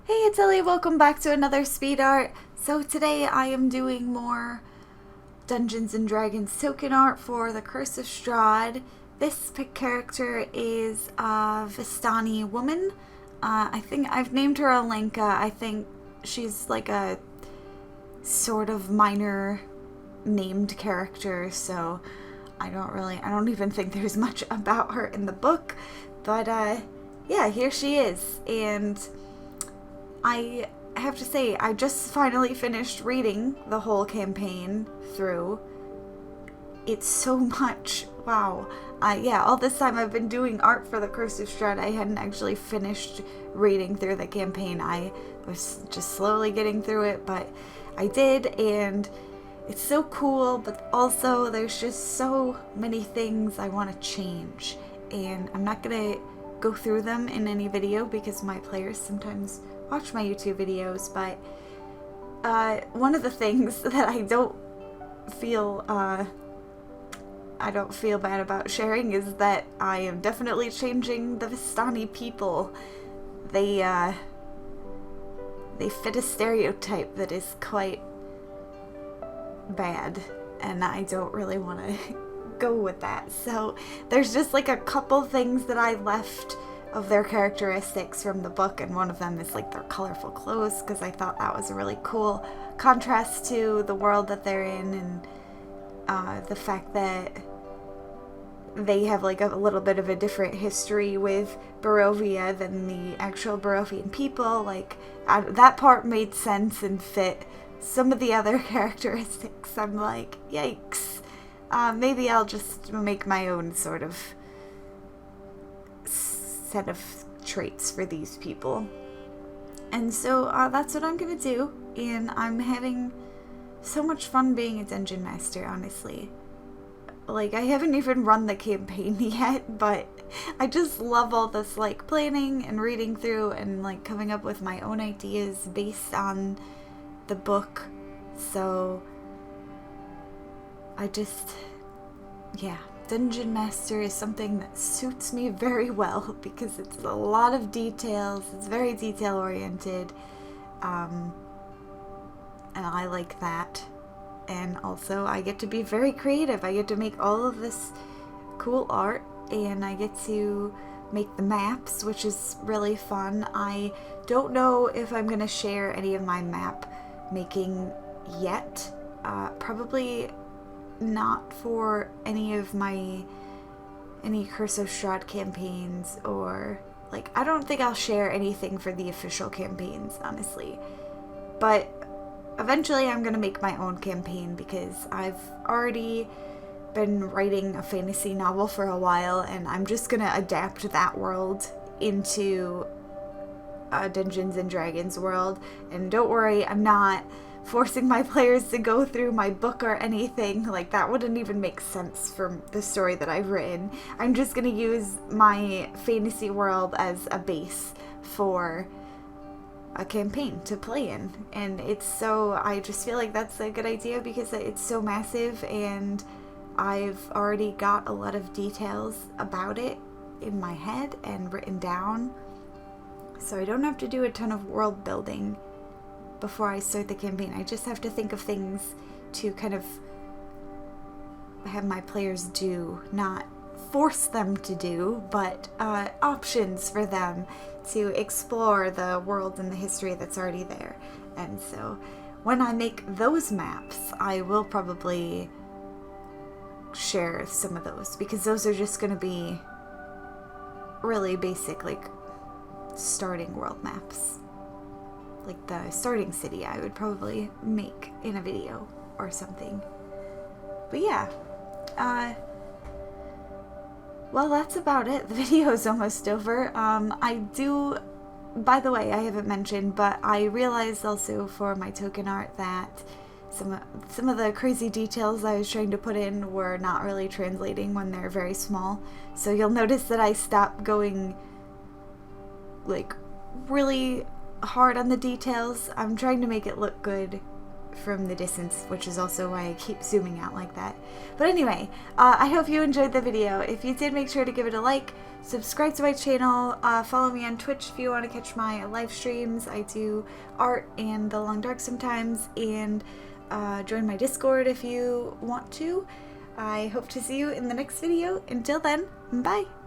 Hey, it's Ellie. Welcome back to another speed art. So today I am doing more Dungeons and Dragons token art for the Curse of Strahd. This character is a Vistani woman. I think I've named her Alenka. I think she's like a sort of minor named character, so I don't even think there's much about her in the book. But yeah, here she is. And I have to say, I just finally finished reading the whole campaign through. It's so much. Wow. Yeah, all this time I've been doing art for the Curse of Strahd, I hadn't actually finished reading through the campaign. I was just slowly getting through it, but I did, and it's so cool, but also there's just so many things I want to change. And I'm not going to go through them in any video because my players sometimes watch my YouTube videos, but one of the things that I don't feel bad about sharing is that I am definitely changing the Vistani people. They fit a stereotype that is quite bad, and I don't really want to go with that. So there's just like a couple things that I left of their characteristics from the book, and one of them is like their colorful clothes, because I thought that was a really cool contrast to the world that they're in, and the fact that they have like a little bit of a different history with Barovia than the actual Barovian people. Like that part made sense and fit some of the other characteristics. I'm like, yikes. Maybe I'll just make my own sort of set of traits for these people. And so that's what I'm gonna do, and I'm having so much fun being a dungeon master, honestly. Like, I haven't even run the campaign yet, but I just love all this like planning and reading through and like coming up with my own ideas based on the book. So yeah, Dungeon Master is something that suits me very well because it's a lot of details, it's very detail oriented, and I like that. And also I get to be very creative. I get to make all of this cool art, and I get to make the maps, which is really fun. I don't know if I'm going to share any of my map making yet. Probably not for any Curse of Strahd campaigns, or like I don't think I'll share anything for the official campaigns, honestly. But eventually I'm gonna make my own campaign because I've already been writing a fantasy novel for a while, and I'm just gonna adapt that world into a Dungeons and Dragons world. And don't worry, I'm not forcing my players to go through my book or anything. Like, that wouldn't even make sense for the story that I've written. I'm just gonna use my fantasy world as a base for a campaign to play in. And I just feel like that's a good idea because it's so massive, and I've already got a lot of details about it in my head and written down, so I don't have to do a ton of world building before I start the campaign. I just have to think of things to kind of have my players do, not force them to do, but options for them to explore the world and the history that's already there. And so when I make those maps, I will probably share some of those, because those are just going to be really basic, like starting world maps. Like the starting city I would probably make in a video or something. But yeah, well, that's about it. The video is almost over. By the way, I haven't mentioned, but I realized also for my token art that some of the crazy details I was trying to put in were not really translating when they're very small. So you'll notice that I stopped going like really hard on the details. I'm trying to make it look good from the distance, which is also why I keep zooming out like that. But anyway, I hope you enjoyed the video. If you did, make sure to give it a like, subscribe to my channel, follow me on Twitch if you want to catch my live streams. I do art and The Long Dark sometimes, and join my Discord if you want to. I hope to see you in the next video. Until then, bye!